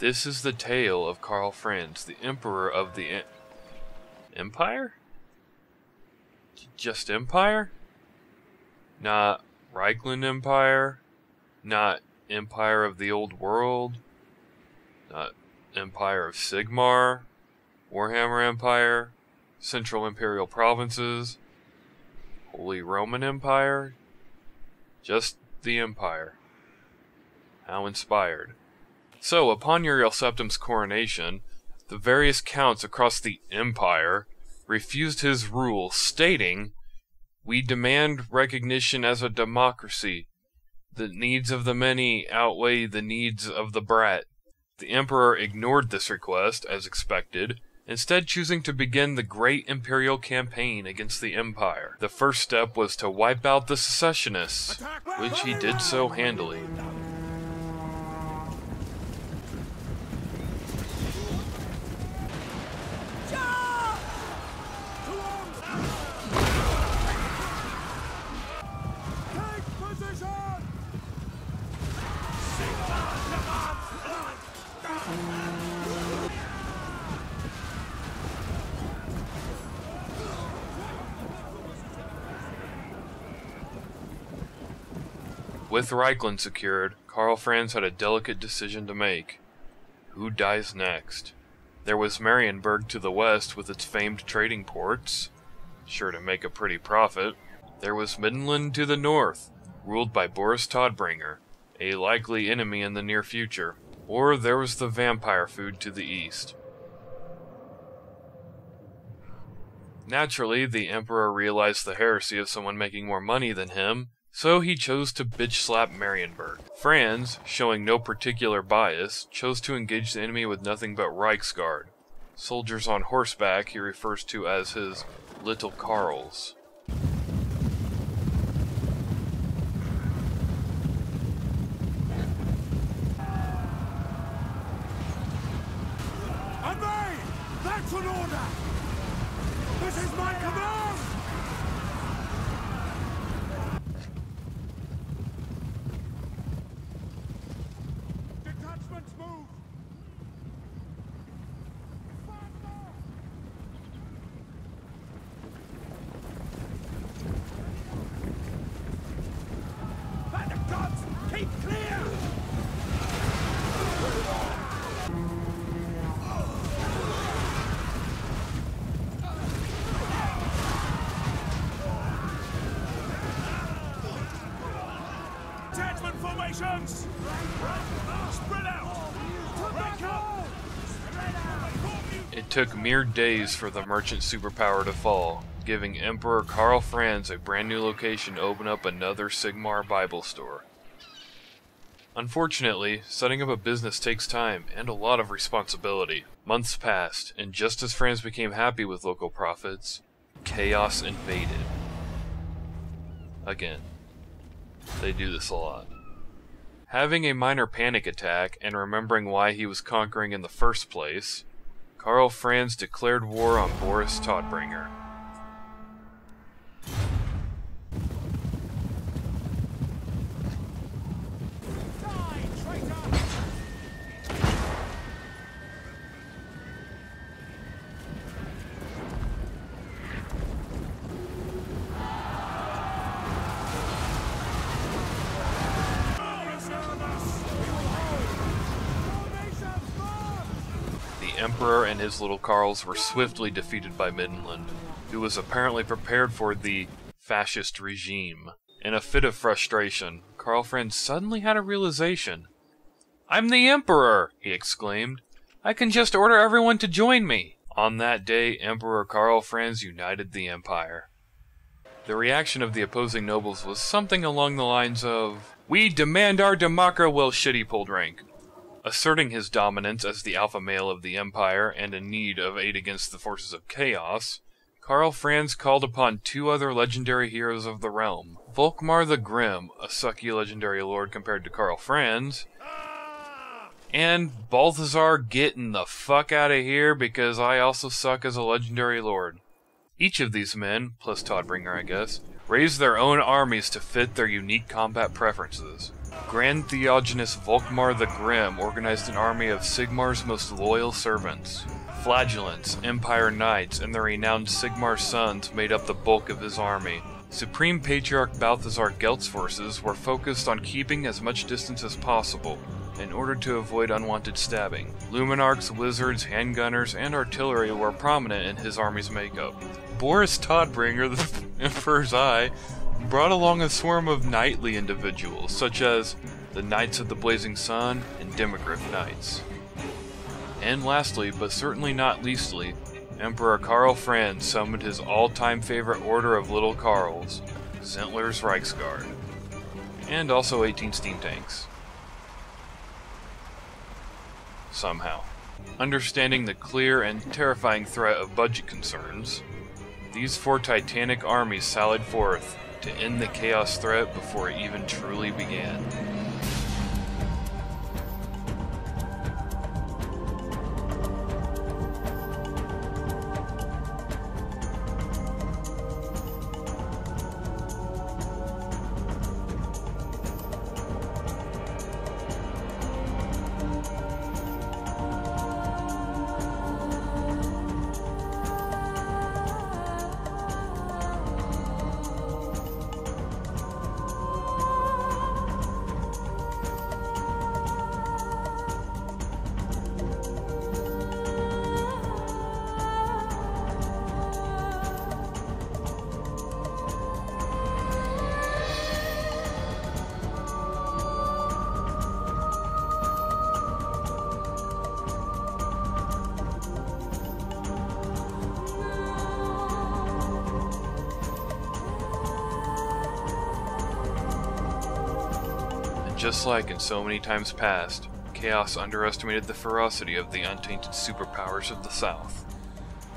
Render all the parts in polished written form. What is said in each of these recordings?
This is the tale of Karl Franz, the Emperor of the Empire? Just Empire? Not Reichland Empire? Not Empire of the Old World? Not Empire of Sigmar? Warhammer Empire? Central Imperial Provinces? Holy Roman Empire? Just the Empire. How inspired. So, upon Uriel Septim's coronation, the various counts across the Empire refused his rule, stating, "We demand recognition as a democracy. The needs of the many outweigh the needs of the brat." The Emperor ignored this request, as expected, instead choosing to begin the Great Imperial Campaign against the Empire. The first step was to wipe out the secessionists, which he did so handily. With Reichland secured, Karl Franz had a delicate decision to make. Who dies next? There was Marienburg to the west with its famed trading ports, sure to make a pretty profit. There was Middenland to the north, ruled by Boris Todbringer, a likely enemy in the near future. Or there was the vampire food to the east. Naturally, the Emperor realized the heresy of someone making more money than him, so he chose to bitch-slap Marienburg. Franz, showing no particular bias, chose to engage the enemy with nothing but Reiksguard, soldiers on horseback he refers to as his little Karls. Obey! That's an order! This is my command! Spread out! It took mere days for the merchant superpower to fall, giving Emperor Karl Franz a brand new location to open up another Sigmar Bible store. Unfortunately, setting up a business takes time and a lot of responsibility. Months passed, and just as Franz became happy with local profits, chaos invaded. Again. They do this a lot. Having a minor panic attack and remembering why he was conquering in the first place, Karl Franz declared war on Boris Todbringer. The Emperor and his little Karls were swiftly defeated by Middenland, who was apparently prepared for the fascist regime. In a fit of frustration, Karl Franz suddenly had a realization. "I'm the Emperor!" he exclaimed. "I can just order everyone to join me!" On that day, Emperor Karl Franz united the Empire. The reaction of the opposing nobles was something along the lines of, "We demand our democra," while Shitty pulled rank. Asserting his dominance as the alpha male of the Empire and in need of aid against the forces of chaos, Karl Franz called upon two other legendary heroes of the realm. Volkmar the Grimm, a sucky legendary lord compared to Karl Franz, and Balthazar getting the fuck out of here because I also suck as a legendary lord. Each of these men, plus Todbringer I guess, raised their own armies to fit their unique combat preferences. Grand Theogenist Volkmar the Grimm organized an army of Sigmar's most loyal servants. Flagellants, Empire Knights, and the renowned Sigmar sons made up the bulk of his army. Supreme Patriarch Balthazar Celts' forces were focused on keeping as much distance as possible in order to avoid unwanted stabbing. Luminarchs, wizards, handgunners, and artillery were prominent in his army's makeup. Boris Todbringer, the Emperor's Eye, brought along a swarm of knightly individuals, such as the Knights of the Blazing Sun and Demogryph Knights. And lastly, but certainly not leastly, Emperor Karl Franz summoned his all-time favorite order of little Karls, Zentler's Reiksguard, and also 18 steam tanks. Somehow. Understanding the clear and terrifying threat of budget concerns, these 4 titanic armies sallied forth to end the chaos threat before it even truly began. Just like in so many times past, Chaos underestimated the ferocity of the untainted superpowers of the South.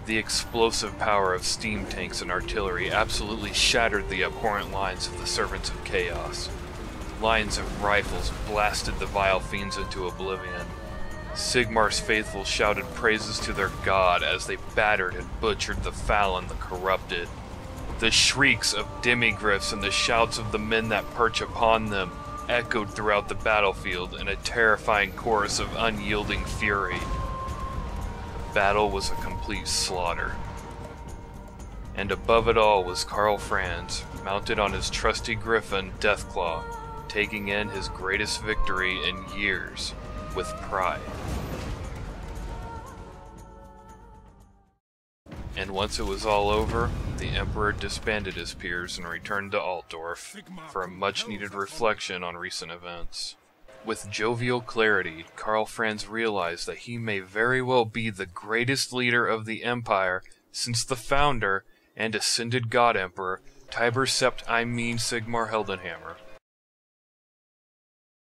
The explosive power of steam tanks and artillery absolutely shattered the abhorrent lines of the Servants of Chaos. Lines of rifles blasted the vile fiends into oblivion. Sigmar's faithful shouted praises to their god as they battered and butchered the foul and the corrupted. The shrieks of demigryphs and the shouts of the men that perch upon them echoed throughout the battlefield in a terrifying chorus of unyielding fury. The battle was a complete slaughter. And above it all was Karl Franz, mounted on his trusty griffin, Deathclaw, taking in his greatest victory in years, with pride. And once it was all over, the Emperor disbanded his peers and returned to Altdorf for a much-needed reflection on recent events. With jovial clarity, Karl Franz realized that he may very well be the greatest leader of the Empire since the founder and ascended God Emperor Tiber Sept Sigmar Heldenhammer.